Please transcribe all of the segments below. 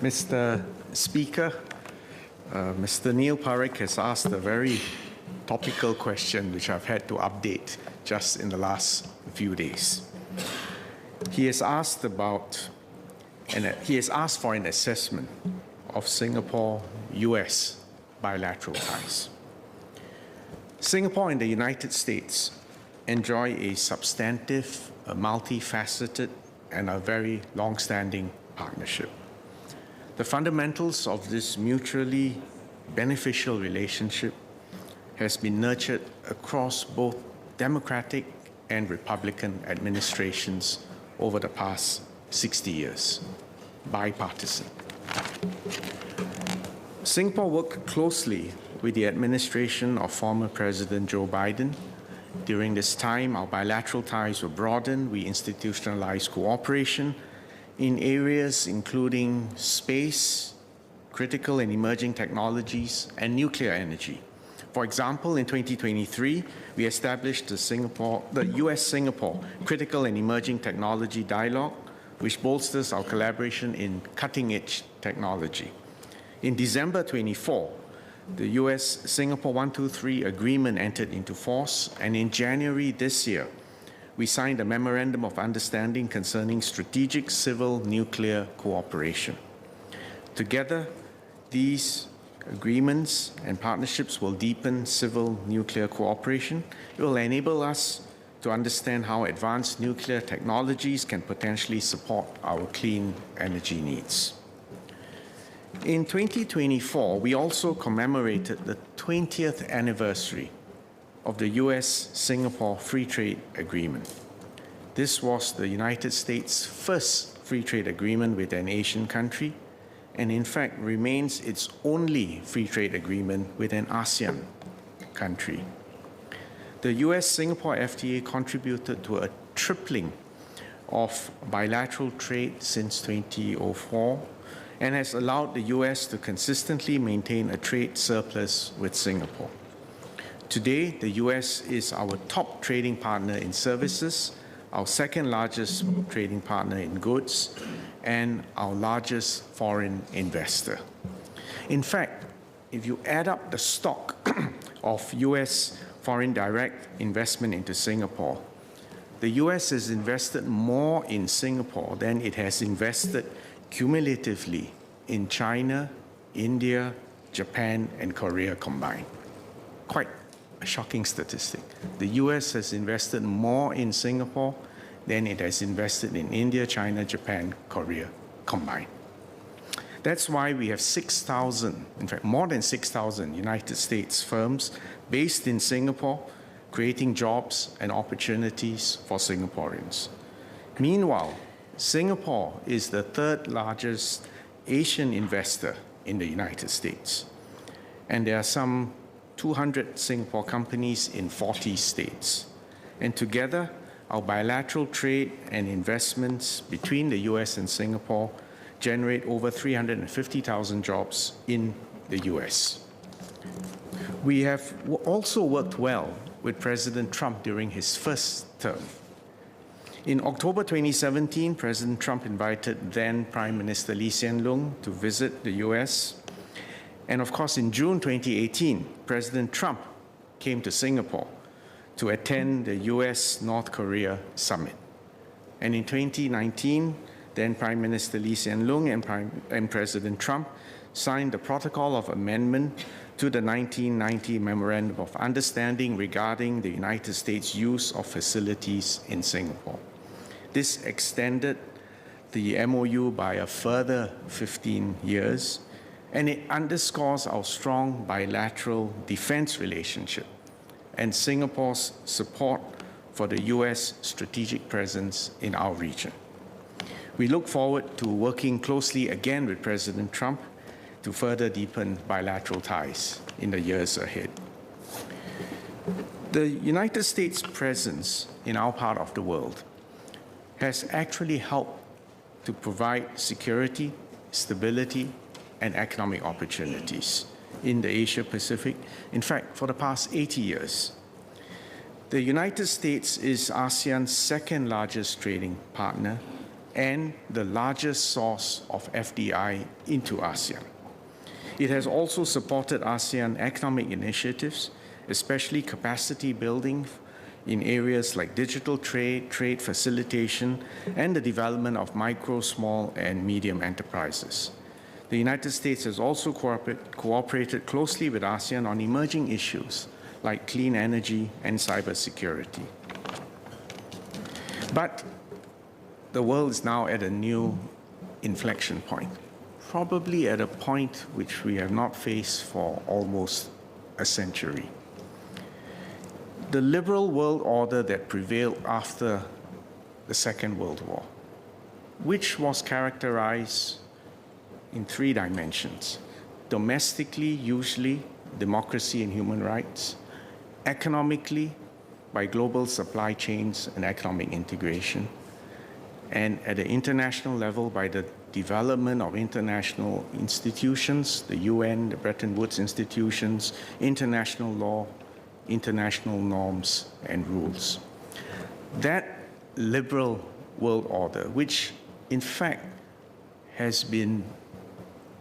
Mr. Speaker, Mr. Neil Parekh has asked a very topical question which I've had to update just in the last few days. He has asked for an assessment of Singapore-US bilateral ties. Singapore and the United States enjoy a substantive, a multifaceted, and a very long-standing partnership. The fundamentals of this mutually beneficial relationship has been nurtured across both Democratic and Republican administrations over the past 60 years, bipartisan. Singapore worked closely with the administration of former President Joe Biden. During this time, our bilateral ties were broadened. We institutionalized cooperation in areas including space, critical and emerging technologies, and nuclear energy. For example, in 2023, we established the US-Singapore Critical and Emerging Technology Dialogue, which bolsters our collaboration in cutting-edge technology. In December 24, the US-Singapore 123 agreement entered into force, and in January this year, we signed a Memorandum of Understanding concerning strategic civil nuclear cooperation. Together, these agreements and partnerships will deepen civil nuclear cooperation. It will enable us to understand how advanced nuclear technologies can potentially support our clean energy needs. In 2024, we also commemorated the 20th anniversary of the US-Singapore Free Trade Agreement. This was the United States' first free trade agreement with an Asian country, and in fact remains its only free trade agreement with an ASEAN country. The US-Singapore FTA contributed to a tripling of bilateral trade since 2004 and has allowed the US to consistently maintain a trade surplus with Singapore. Today, the US is our top trading partner in services, our second largest trading partner in goods, and our largest foreign investor. In fact, if you add up the stock of US foreign direct investment into Singapore, the US has invested more in Singapore than it has invested cumulatively in China, India, Japan, and Korea combined. Quite a shocking statistic. The US has invested more in Singapore than it has invested in India, China, Japan, Korea combined. That's why we have 6,000, in fact, more than 6,000 United States firms based in Singapore, creating jobs and opportunities for Singaporeans. Meanwhile, Singapore is the third largest Asian investor in the United States. And there are some 200 Singapore companies in 40 states. And together, our bilateral trade and investments between the US and Singapore generate over 350,000 jobs in the US. We have also worked well with President Trump during his first term. In October 2017, President Trump invited then Prime Minister Lee Hsien Loong to visit the US. And of course, in June 2018, President Trump came to Singapore to attend the US-North Korea summit. And in 2019, then Prime Minister Lee Hsien Loong and President Trump signed the Protocol of Amendment to the 1990 Memorandum of Understanding regarding the United States' use of facilities in Singapore. This extended the MOU by a further 15 years, and it underscores our strong bilateral defense relationship and Singapore's support for the US strategic presence in our region. We look forward to working closely again with President Trump to further deepen bilateral ties in the years ahead. The United States' presence in our part of the world has actually helped to provide security, stability, and economic opportunities in the Asia-Pacific. In fact, for the past 80 years, the United States is ASEAN's second largest trading partner and the largest source of FDI into ASEAN. It has also supported ASEAN economic initiatives, especially capacity building in areas like digital trade, trade facilitation, and the development of micro, small, and medium enterprises. The United States has also cooperated closely with ASEAN on emerging issues like clean energy and cybersecurity. But the world is now at a new inflection point, probably at a point which we have not faced for almost a century. The liberal world order that prevailed after the Second World War, which was characterized in three dimensions: domestically, usually democracy and human rights; economically, by global supply chains and economic integration; and at the international level, by the development of international institutions, the UN, the Bretton Woods institutions, international law, international norms and rules. That liberal world order, which in fact has been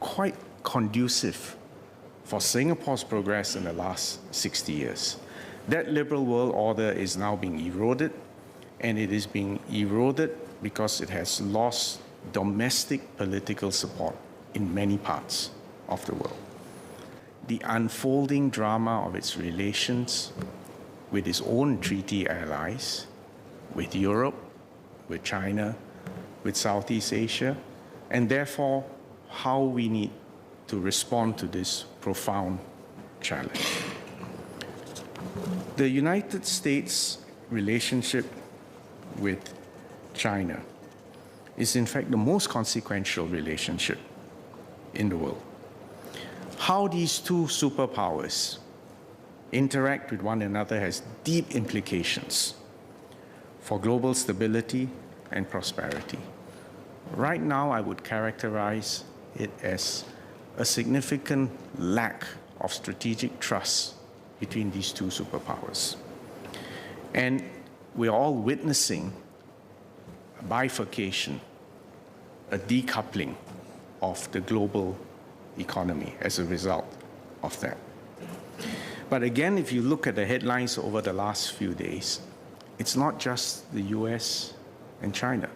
quite conducive for Singapore's progress in the last 60 years. That liberal world order is now being eroded, and it is being eroded because it has lost domestic political support in many parts of the world. The unfolding drama of its relations with its own treaty allies, with Europe, with China, with Southeast Asia, and therefore how we need to respond to this profound challenge. The United States relationship with China is in fact the most consequential relationship in the world. How these two superpowers interact with one another has deep implications for global stability and prosperity. Right now, I would characterize it as a significant lack of strategic trust between these two superpowers. And we're all witnessing a bifurcation, a decoupling of the global economy as a result of that. But again, if you look at the headlines over the last few days, it's not just the US and China,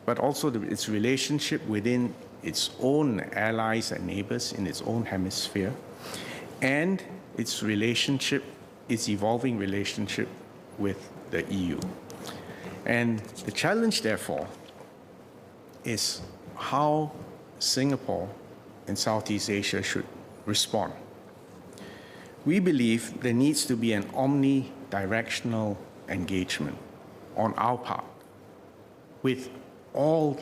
but also its relationship within its own allies and neighbors in its own hemisphere, and its relationship, its evolving relationship with the EU. And the challenge, therefore, is how Singapore and Southeast Asia should respond. We believe there needs to be an omnidirectional engagement on our part with all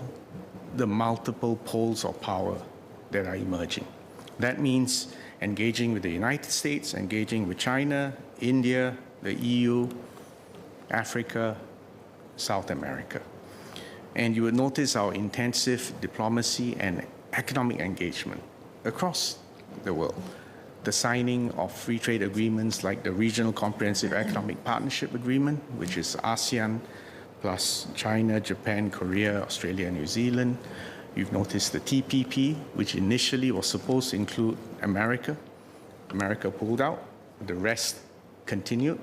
the multiple poles of power that are emerging. That means engaging with the United States, engaging with China, India, the EU, Africa, South America. And you would notice our intensive diplomacy and economic engagement across the world. The signing of free trade agreements like the Regional Comprehensive Economic Partnership Agreement, which is ASEAN plus China, Japan, Korea, Australia, and New Zealand. You've noticed the TPP, which initially was supposed to include America. America pulled out, the rest continued,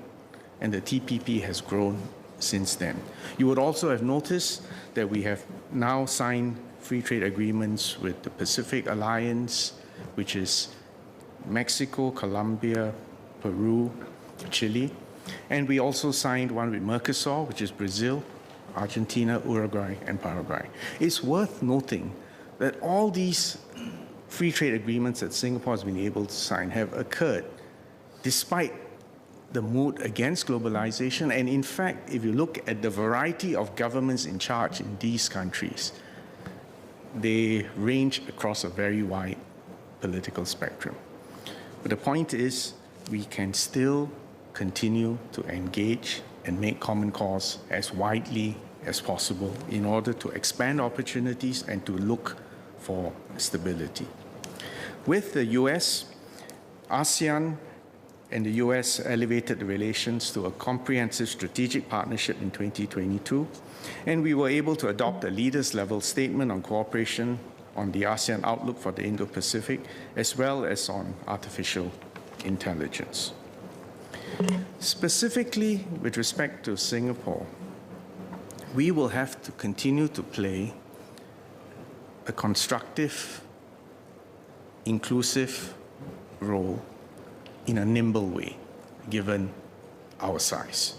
and the TPP has grown since then. You would also have noticed that we have now signed free trade agreements with the Pacific Alliance, which is Mexico, Colombia, Peru, Chile. And we also signed one with Mercosur, which is Brazil, Argentina, Uruguay, and Paraguay. It's worth noting that all these free trade agreements that Singapore has been able to sign have occurred despite the mood against globalization. And in fact, if you look at the variety of governments in charge in these countries, they range across a very wide political spectrum. But the point is, we can still continue to engage and make common cause as widely as possible in order to expand opportunities and to look for stability. With the US, ASEAN and the US elevated the relations to a comprehensive strategic partnership in 2022, and we were able to adopt a leaders-level statement on cooperation on the ASEAN outlook for the Indo-Pacific, as well as on artificial intelligence. Specifically with respect to Singapore, we will have to continue to play a constructive, inclusive role in a nimble way, given our size.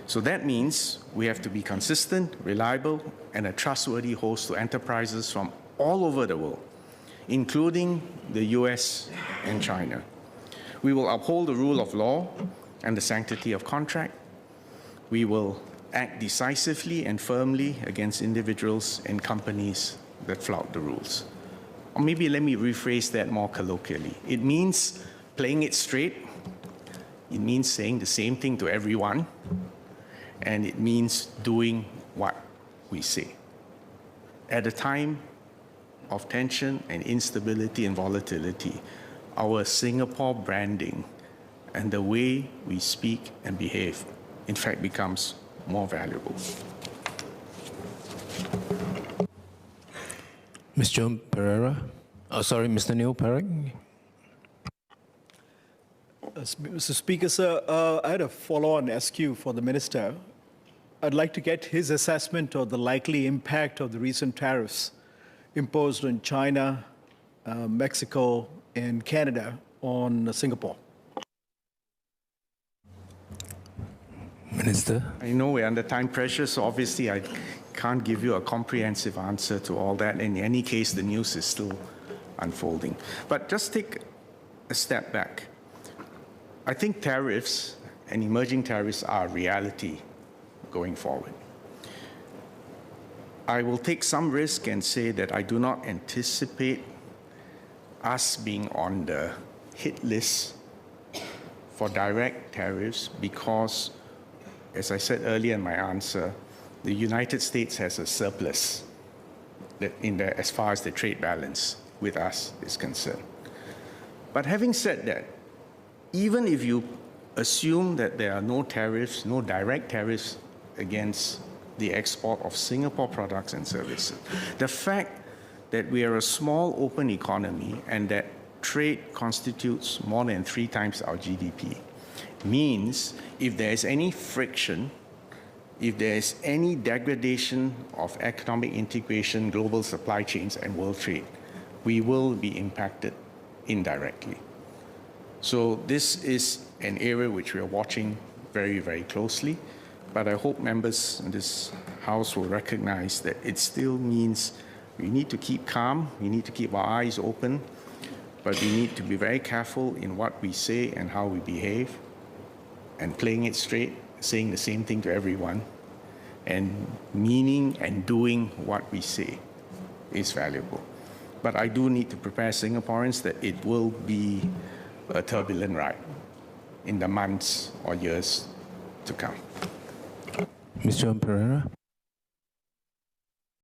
So that means we have to be consistent, reliable, and a trustworthy host to enterprises from all over the world, including the US and China. We will uphold the rule of law and the sanctity of contract. We will act decisively and firmly against individuals and companies that flout the rules. Or maybe let me rephrase that more colloquially. It means playing it straight. It means saying the same thing to everyone. And it means doing what we say. At a time of tension and instability and volatility, our Singapore branding and the way we speak and behave, in fact, becomes more valuable. Ms. Joan Pereira. Mr. Neil Parrick. Mr. Speaker, sir, I had a follow-on SQ for the Minister. I'd like to get his assessment of the likely impact of the recent tariffs imposed on China, Mexico, and Canada on Singapore. Minister. I know we're under time pressure, so obviously I can't give you a comprehensive answer to all that. In any case, the news is still unfolding. But just take a step back. I think tariffs and emerging tariffs are a reality going forward. I will take some risk and say that I do not anticipate us being on the hit list for direct tariffs because, as I said earlier in my answer, the United States has a surplus as far as the trade balance with us is concerned. But having said that, even if you assume that there are no tariffs, no direct tariffs against the export of Singapore products and services, the fact that we are a small open economy and that trade constitutes more than 3 times our GDP means if there is any friction, if there is any degradation of economic integration, global supply chains, and world trade, we will be impacted indirectly. So this is an area which we are watching very, very closely, but I hope members in this House will recognize that it still means we need to keep calm, we need to keep our eyes open, but we need to be very careful in what we say and how we behave, and playing it straight, saying the same thing to everyone, and meaning and doing what we say is valuable. But I do need to prepare Singaporeans that it will be a turbulent ride in the months or years to come. Ms. Joan Pereira.